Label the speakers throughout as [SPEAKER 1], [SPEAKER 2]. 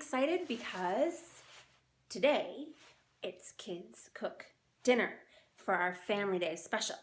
[SPEAKER 1] excited because today it's Kids Cook Dinner for our Family Day special.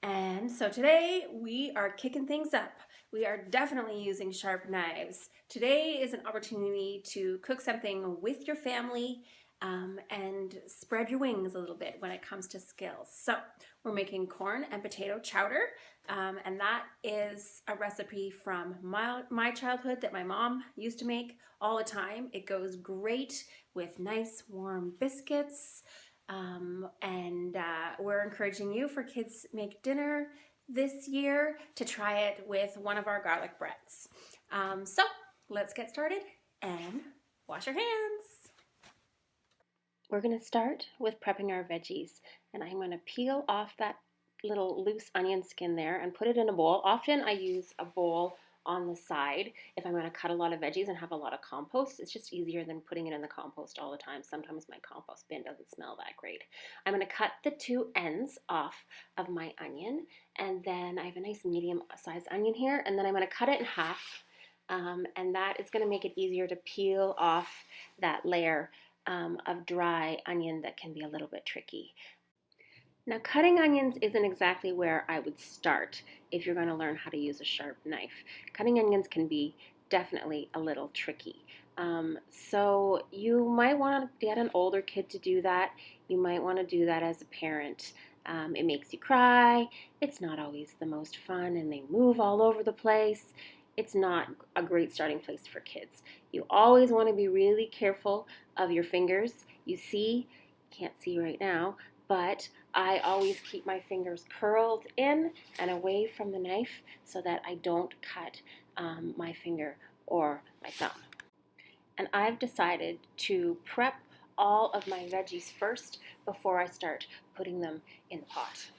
[SPEAKER 1] And so today we are kicking things up. We are definitely using sharp knives. Today is an opportunity to cook something with your family and spread your wings a little bit when it comes to skills. So we're making corn and potato chowder, and that is a recipe from my childhood that my mom used to make all the time. It goes great with nice warm biscuits. We're encouraging you for Kids Make Dinner this year to try it with one of our garlic breads. So let's get started and wash your hands. We're going to start with prepping our veggies, and I'm going to peel off that little loose onion skin there and put it in a bowl. Often I use a bowl on the side if I'm going to cut a lot of veggies and have a lot of compost. It's just easier than putting it in the compost all the time. Sometimes my compost bin doesn't smell that great. I'm going to cut the two ends off of my onion, and then I have a nice medium sized onion here, and then I'm going to cut it in half, and that is going to make it easier to peel off that layer of dry onion that can be a little bit tricky. Now, cutting onions isn't exactly where I would start if you're going to learn how to use a sharp knife. Cutting onions can be definitely a little tricky. So you might want to get an older kid to do that. You might want to do that as a parent. It makes you cry. It's not always the most fun, and they move all over the place. It's not a great starting place for kids. You always want to be really careful of your fingers. You can't see right now, but I always keep my fingers curled in and away from the knife so that I don't cut my finger or my thumb. And I've decided to prep all of my veggies first before I start putting them in the pot.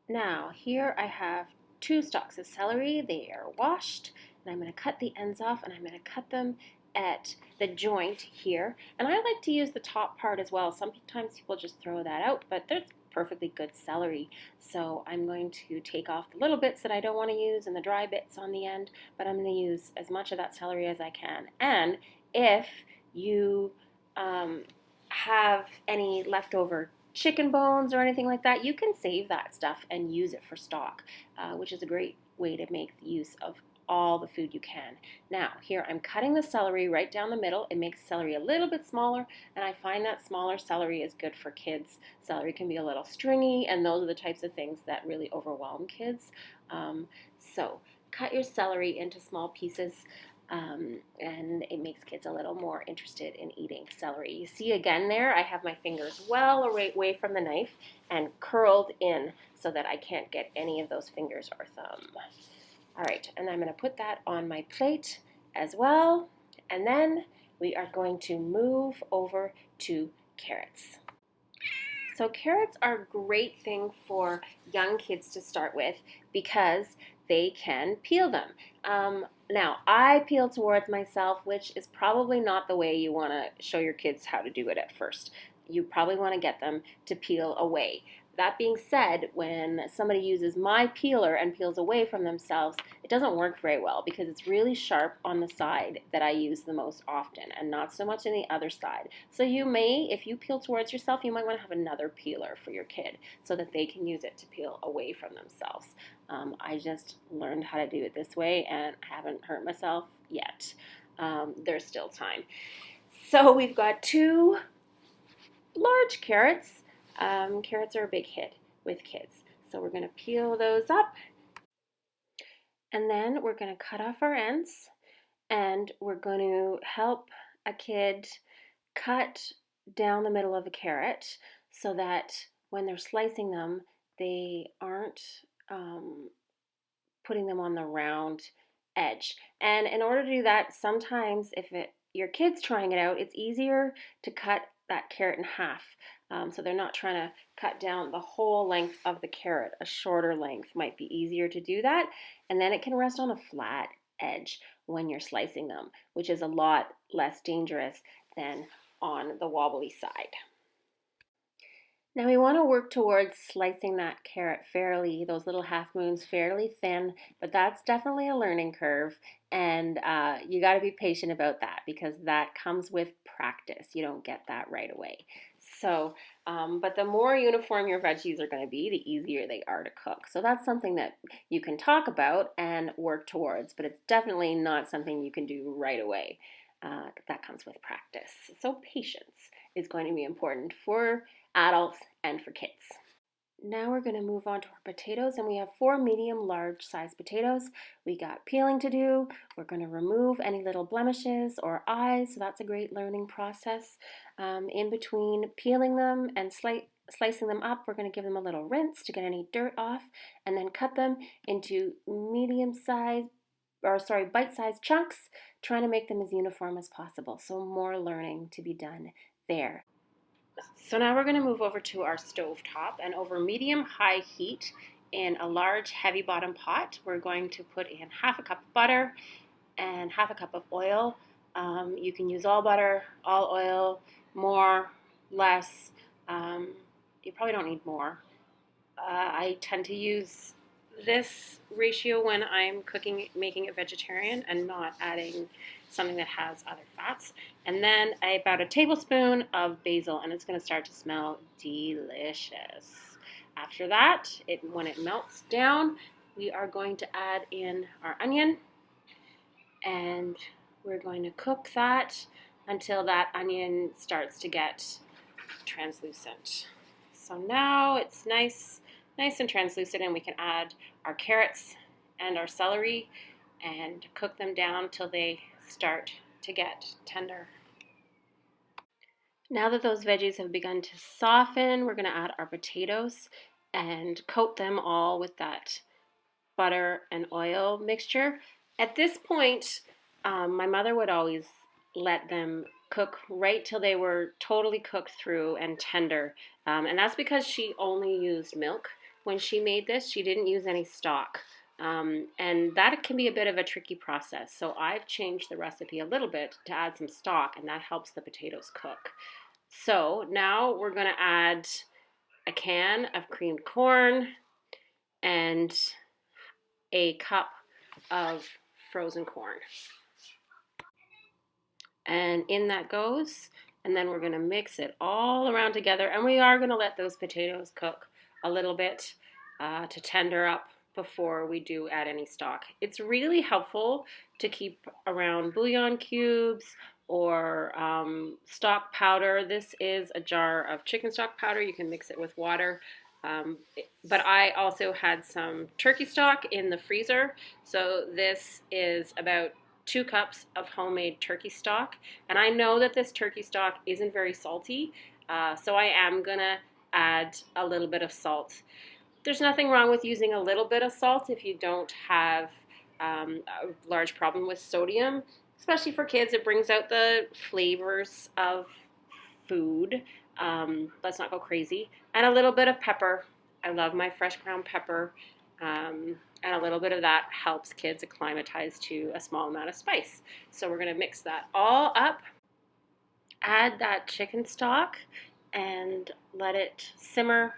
[SPEAKER 1] Now, here I have 2 stalks of celery. They are washed, and I'm going to cut the ends off, and I'm going to cut them at the joint here. And I like to use the top part as well. Sometimes people just throw that out, but there's perfectly good celery. So I'm going to take off the little bits that I don't want to use and the dry bits on the end, but I'm going to use as much of that celery as I can. And if you have any leftover chicken bones or anything like that, you can save that stuff and use it for stock, which is a great way to make use of all the food you can. Now, here I'm cutting the celery right down the middle. It makes celery a little bit smaller, and I find that smaller celery is good for kids. Celery can be a little stringy, and those are the types of things that really overwhelm kids. So cut your celery into small pieces, and it makes kids a little more interested in eating celery. You see again there, I have my fingers well away from the knife and curled in so that I can't get any of those fingers or thumb. All right, and I'm going to put that on my plate as well, and then we are going to move over to carrots. So carrots are a great thing for young kids to start with because they can peel them. Now, I peel towards myself, which is probably not the way you want to show your kids how to do it at first. You probably want to get them to peel away. That being said, when somebody uses my peeler and peels away from themselves, it doesn't work very well because it's really sharp on the side that I use the most often and not so much on the other side. So you may, if you peel towards yourself, you might want to have another peeler for your kid so that they can use it to peel away from themselves. I just learned how to do it this way and I haven't hurt myself yet. There's still time. So we've got 2 large carrots. Carrots are a big hit with kids. So we're going to peel those up, and then we're going to cut off our ends, and we're going to help a kid cut down the middle of a carrot so that when they're slicing them, they aren't putting them on the round edge. And in order to do that, sometimes if your kid's trying it out, it's easier to cut that carrot in half. So they're not trying to cut down the whole length of the carrot. A shorter length might be easier to do that. And then it can rest on a flat edge when you're slicing them, which is a lot less dangerous than on the wobbly side. Now we want to work towards slicing that carrot fairly, those little half moons fairly thin, but that's definitely a learning curve, and you got to be patient about that because that comes with practice. You don't get that right away. So, but the more uniform your veggies are going to be, the easier they are to cook. So that's something that you can talk about and work towards, but it's definitely not something you can do right away. That comes with practice. So patience is going to be important for adults and for kids. Now we're going to move on to our potatoes, and we have 4 medium large size potatoes. We got peeling to do. We're going to remove any little blemishes or eyes, so that's a great learning process. In between peeling them and slicing them up, we're going to give them a little rinse to get any dirt off, and then cut them into bite-sized chunks, trying to make them as uniform as possible. So more learning to be done there. So now we're going to move over to our stove top, and over medium-high heat in a large heavy bottom pot, we're going to put in half a cup of butter and half a cup of oil. You can use all butter, all oil, more, less. You probably don't need more. I tend to use this ratio when I'm making it vegetarian and not adding something that has other fats. And then about a tablespoon of basil, and it's going to start to smell delicious. After that, when it melts down, we are going to add in our onion, and we're going to cook that until that onion starts to get translucent. So now it's nice and translucent, and we can add our carrots and our celery and cook them down till they start to get tender. Now that those veggies have begun to soften, we're going to add our potatoes and coat them all with that butter and oil mixture. At this point, my mother would always let them cook right till they were totally cooked through and tender. And that's because she only used milk when she made this. She didn't use any stock. And that can be a bit of a tricky process. So I've changed the recipe a little bit to add some stock, and that helps the potatoes cook. So now we're going to add a can of creamed corn and a cup of frozen corn. And in that goes, and then we're going to mix it all around together, and we are going to let those potatoes cook a little bit to tender up before we do add any stock. It's really helpful to keep around bouillon cubes or stock powder. This is a jar of chicken stock powder. You can mix it with water. But I also had some turkey stock in the freezer. So this is about 2 cups of homemade turkey stock. And I know that this turkey stock isn't very salty, so I am going to add a little bit of salt. There's nothing wrong with using a little bit of salt if you don't have a large problem with sodium. Especially for kids, it brings out the flavors of food. Let's not go crazy. And a little bit of pepper. I love my fresh ground pepper. And a little bit of that helps kids acclimatize to a small amount of spice. So we're going to mix that all up. Add that chicken stock and let it simmer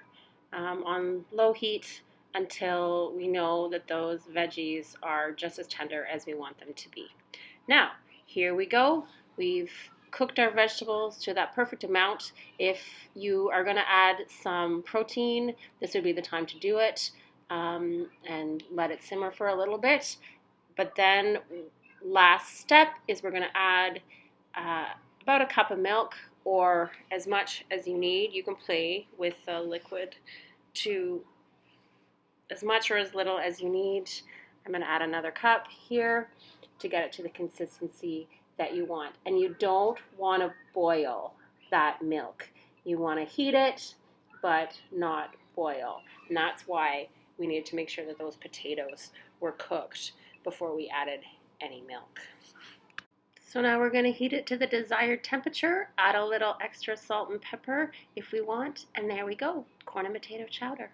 [SPEAKER 1] on low heat until we know that those veggies are just as tender as we want them to be. Now, here we go. We've cooked our vegetables to that perfect amount. If you are going to add some protein, this would be the time to do it, and let it simmer for a little bit. But then last step is we're going to add about a cup of milk, or as much as you need. You can play with the liquid to as much or as little as you need. I'm going to add another cup here to get it to the consistency that you want. And you don't want to boil that milk. You want to heat it, but not boil. And that's why we needed to make sure that those potatoes were cooked before we added any milk. So now we're going to heat it to the desired temperature, add a little extra salt and pepper if we want, and there we go, corn and potato chowder.